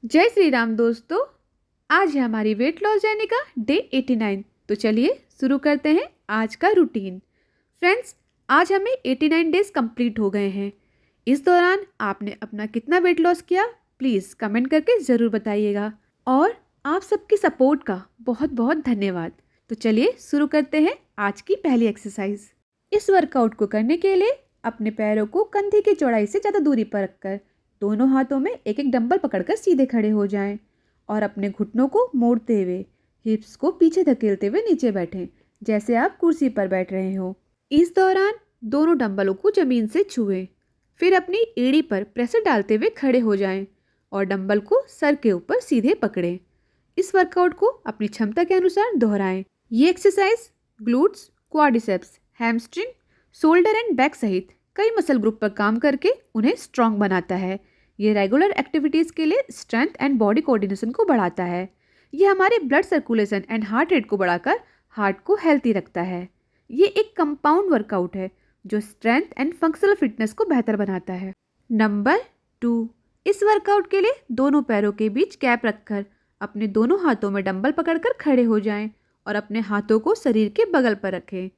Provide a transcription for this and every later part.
जय श्री राम दोस्तों। आज है हमारी वेट लॉस जर्नी का डे 89। तो चलिए शुरू करते हैं आज का रूटीन। फ्रेंड्स, आज हमें 89 डेज कंप्लीट हो गए हैं। इस दौरान आपने अपना कितना वेट लॉस किया, प्लीज़ कमेंट करके ज़रूर बताइएगा। और आप सबकी सपोर्ट का बहुत बहुत धन्यवाद। तो चलिए शुरू करते हैं आज की पहली एक्सरसाइज। इस वर्कआउट को करने के लिए अपने पैरों को कंधे की चौड़ाई से ज़्यादा दूरी पर रखकर दोनों हाथों में एक एक डंबल पकड़कर सीधे खड़े हो जाएं और अपने घुटनों को मोड़ते हुए हिप्स को पीछे धकेलते हुए नीचे बैठें, जैसे आप कुर्सी पर बैठ रहे हो। इस दौरान दोनों डंबलों को जमीन से छुएं, फिर अपनी एड़ी पर प्रेशर डालते हुए खड़े हो जाएं और डंबल को सर के ऊपर सीधे पकड़ें। इस वर्कआउट को अपनी क्षमता के अनुसार दोहराएं। ये exercise glutes, quadriceps, hamstring, shoulder and back सहित कई मसल ग्रुप पर काम करके उन्हें स्ट्रॉन्ग बनाता है। ये रेगुलर एक्टिविटीज़ के लिए स्ट्रेंथ एंड बॉडी कोऑर्डिनेशन को बढ़ाता है। ये हमारे blood circulation and heart rate को बढ़ाकर हार्ट को हेल्थी रखता है। ये एक कंपाउंड वर्कआउट है जो स्ट्रेंथ एंड फंक्शनल फिटनेस को बेहतर बनाता है। नंबर 2, इस वर्कआउट के लिए दोनों पैरों के बीच गैप रखकर अपने दोनों हाथों में डंबल पकड़कर खड़े हो जाएं और अपने हाथों को शरीर के बगल पर रखें।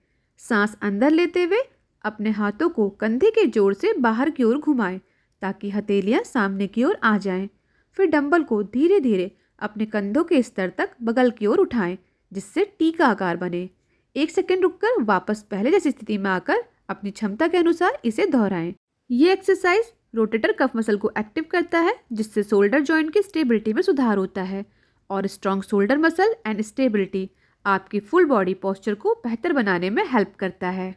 सांस अंदर लेते हुए अपने हाथों को कंधे के जोर से बाहर की ओर घुमाएं ताकि हथेलियां सामने की ओर आ जाएं। फिर डंबल को धीरे धीरे अपने कंधों के स्तर तक बगल की ओर उठाएं, जिससे टी का आकार बने। 1 सेकंड रुककर वापस पहले जैसी स्थिति में आकर अपनी क्षमता के अनुसार इसे दोहराएं। ये एक्सरसाइज रोटेटर कफ मसल को एक्टिव करता है, जिससे शोल्डर जॉइंट की स्टेबिलिटी में सुधार होता है और strong shoulder muscle and stability आपकी फुल बॉडी पोस्चर को बेहतर बनाने में हेल्प करता है।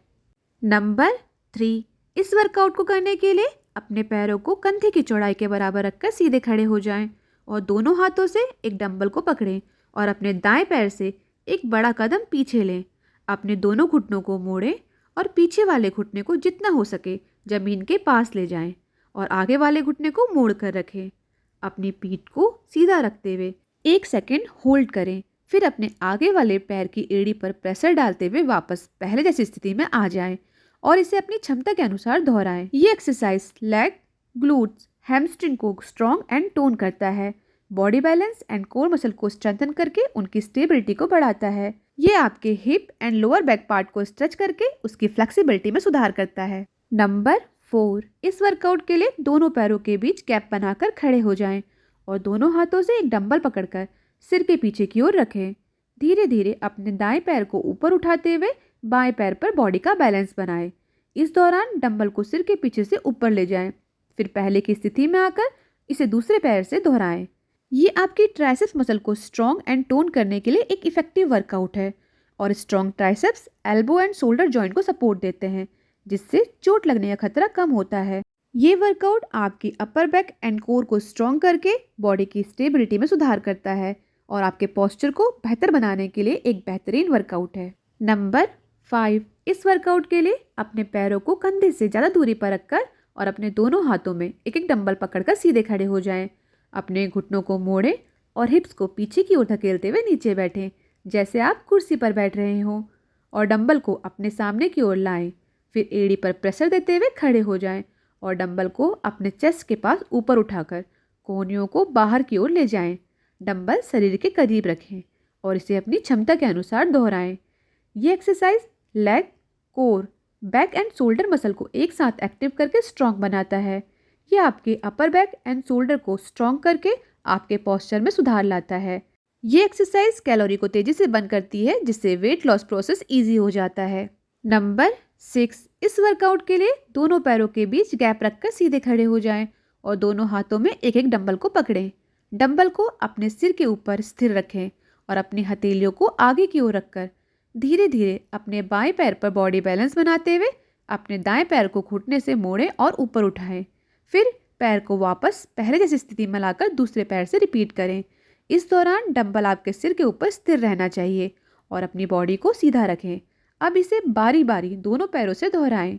नंबर 3, इस वर्कआउट को करने के लिए अपने पैरों को कंधे की चौड़ाई के बराबर रखकर सीधे खड़े हो जाएं और दोनों हाथों से एक डंबल को पकड़ें और अपने दाएं पैर से एक बड़ा कदम पीछे लें। अपने दोनों घुटनों को मोड़ें और पीछे वाले घुटने को जितना हो सके जमीन के पास ले जाएं और आगे वाले घुटने को मोड़ कर रखें। अपनी पीठ को सीधा रखते हुए 1 सेकंड होल्ड करें, फिर अपने आगे वाले पैर की एड़ी पर प्रेशर डालते हुए वापस पहले जैसी स्थिति में आ जाएं और इसे अपनी क्षमता के अनुसार दोहराएं। ये एक्सरसाइज लेग, ग्लूट्स, हैमस्ट्रिंग को स्ट्रॉन्ग एंड टोन करता है, body balance and core muscle को स्ट्रेंथन करके उनकी स्टेबिलिटी को बढ़ाता है। ये आपके hip and lower back part को स्ट्रेच करके उसकी फ्लेक्सिबिलिटी में सुधार करता है। नंबर 4, इस वर्कआउट के लिए दोनों पैरों के बीच गैप बनाकर खड़े हो जाएं और दोनों हाथों से एक डंबल पकड़कर सिर के पीछे की ओर रखें। धीरे धीरे अपने दाएं पैर को ऊपर उठाते हुए बाएं पैर पर बॉडी का बैलेंस बनाएं। इस दौरान डंबल को सिर के पीछे से ऊपर ले जाएं, फिर पहले की स्थिति में आकर इसे दूसरे पैर से दोहराएं। ये आपकी ट्राइसेप्स मसल को स्ट्रॉन्ग एंड टोन करने के लिए एक इफेक्टिव वर्कआउट है और strong triceps elbow and shoulder joint को सपोर्ट देते हैं, जिससे चोट लगने का खतरा कम होता है। ये वर्कआउट आपकी अपर बैक एंड कोर को स्ट्रॉन्ग करके बॉडी की स्टेबिलिटी में सुधार करता है और आपके पोस्चर को बेहतर बनाने के लिए एक बेहतरीन वर्कआउट है। नंबर 5, इस वर्कआउट के लिए अपने पैरों को कंधे से ज़्यादा दूरी पर रखकर और अपने दोनों हाथों में एक एक डंबल पकड़कर सीधे खड़े हो जाएं। अपने घुटनों को मोड़ें और हिप्स को पीछे की ओर धकेलते हुए नीचे बैठें, जैसे आप कुर्सी पर बैठ रहे हों, और डंबल को अपने सामने की ओर लाएं। फिर एड़ी पर प्रेशर देते हुए खड़े हो जाएं और डंबल को अपने चेस्ट के पास ऊपर उठाकर कोहनियों को बाहर की ओर ले जाएं। डंबल शरीर के करीब रखें और इसे अपनी क्षमता के अनुसार दोहराएं। ये exercise leg, core, back and shoulder muscle को एक साथ एक्टिव करके स्ट्रॉन्ग बनाता है। ये आपके अपर बैक एंड शोल्डर को स्ट्रॉन्ग करके आपके पोस्चर में सुधार लाता है। ये एक्सरसाइज कैलोरी को तेजी से बर्न करती है, जिससे वेट लॉस प्रोसेस इजी हो जाता है। नंबर 6, इस वर्कआउट के लिए दोनों पैरों के बीच गैप रखकर सीधे खड़े हो जाएं और दोनों हाथों में एक एक डंबल को पकड़ें। डंबल को अपने सिर के ऊपर स्थिर रखें और अपनी हथेलियों को आगे की ओर रखकर धीरे धीरे अपने बाएं पैर पर बॉडी बैलेंस बनाते हुए अपने दाएं पैर को घुटने से मोड़ें और ऊपर उठाएं। फिर पैर को वापस पहले जैसी स्थिति में लाकर दूसरे पैर से रिपीट करें। इस दौरान डंबल आपके सिर के ऊपर स्थिर रहना चाहिए और अपनी बॉडी को सीधा रखें। अब इसे बारी बारी दोनों पैरों से दोहराएं।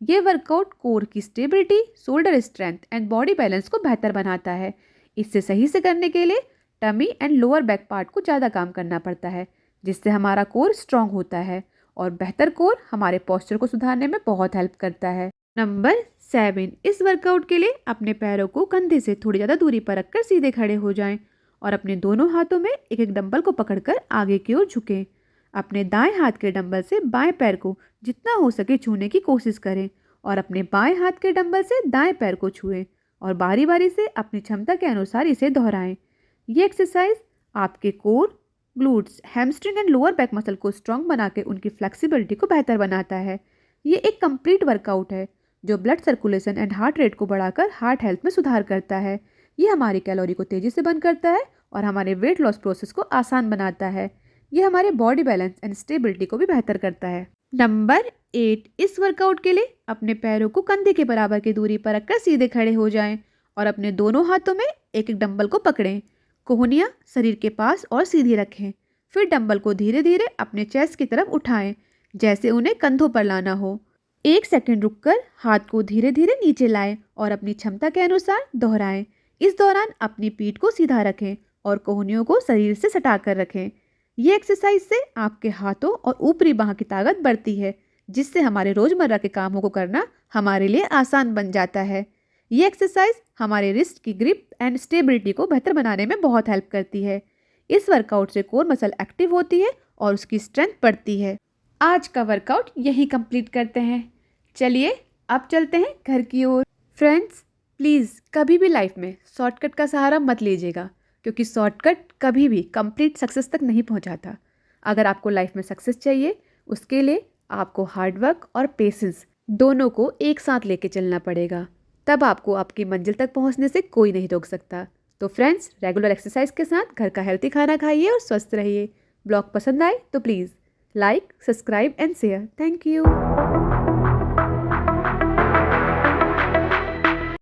ये वर्कआउट कोर की stability, shoulder strength and body balance को बेहतर बनाता है। इससे सही से करने के लिए tummy and lower back part को ज़्यादा काम करना पड़ता है, जिससे हमारा कोर स्ट्रॉन्ग होता है और बेहतर कोर हमारे पोस्चर को सुधारने में बहुत हेल्प करता है। नंबर 7, इस वर्कआउट के लिए अपने पैरों को कंधे से थोड़ी ज़्यादा दूरी पर रखकर सीधे खड़े हो जाएं और अपने दोनों हाथों में एक एक डंबल को पकड़कर आगे की ओर झुकें। अपने दाएं हाथ के डंबल से बाएं पैर को जितना हो सके छूने की कोशिश करें और अपने बाएं हाथ के डंबल से दाएं पैर को छुएं और बारी बारी से अपनी क्षमता के अनुसार इसे दोहराएं। ये एक्सरसाइज आपके core, glutes, hamstring and lower back muscle को स्ट्रॉन्ग बना के उनकी फ्लेक्सिबिलिटी को बेहतर बनाता है। ये एक कंप्लीट वर्कआउट है जो blood circulation and heart rate को बढ़ाकर हार्ट हेल्थ में सुधार करता है। ये हमारी कैलोरी को तेज़ी से बर्न करता है और हमारे वेट लॉस प्रोसेस को आसान बनाता है। ये हमारे बॉडी बैलेंस एंड स्टेबिलिटी को भी बेहतर करता है। नंबर 8, इस वर्कआउट के लिए अपने पैरों को कंधे के बराबर की दूरी पर रखकर सीधे खड़े हो जाएं और अपने दोनों हाथों में एक एक डंबल को पकड़ें। कोहनियाँ शरीर के पास और सीधी रखें। फिर डंबल को धीरे धीरे अपने चेस्ट की तरफ उठाएं, जैसे उन्हें कंधों पर लाना हो। 1 सेकंड रुककर हाथ को धीरे धीरे नीचे लाएं और अपनी क्षमता के अनुसार दोहराएं। इस दौरान अपनी पीठ को सीधा रखें और कोहनियों को शरीर से सटा कर रखें। ये एक्सरसाइज से आपके हाथों और ऊपरी बाह की ताकत बढ़ती है, जिससे हमारे रोज़मर्रा के कामों को करना हमारे लिए आसान बन जाता है। ये एक्सरसाइज हमारे रिस्ट की ग्रिप एंड स्टेबिलिटी को बेहतर बनाने में बहुत हेल्प करती है। इस वर्कआउट से कोर मसल एक्टिव होती है और उसकी स्ट्रेंथ बढ़ती है। आज का वर्कआउट यहीं कंप्लीट करते हैं। चलिए अब चलते हैं घर की ओर। फ्रेंड्स, प्लीज़ कभी भी लाइफ में शॉर्टकट का सहारा मत लीजिएगा, क्योंकि शॉर्टकट कभी भी कंप्लीट सक्सेस तक नहीं पहुंचाता। अगर आपको लाइफ में सक्सेस चाहिए, उसके लिए आपको हार्डवर्क और पेशेंस दोनों को एक साथ लेके चलना पड़ेगा। तब आपको आपकी मंजिल तक पहुंचने से कोई नहीं रोक सकता। तो फ्रेंड्स, रेगुलर एक्सरसाइज के साथ घर का हेल्थी खाना खाइए और स्वस्थ रहिए। ब्लॉग पसंद आए तो please like, subscribe and share. Thank you.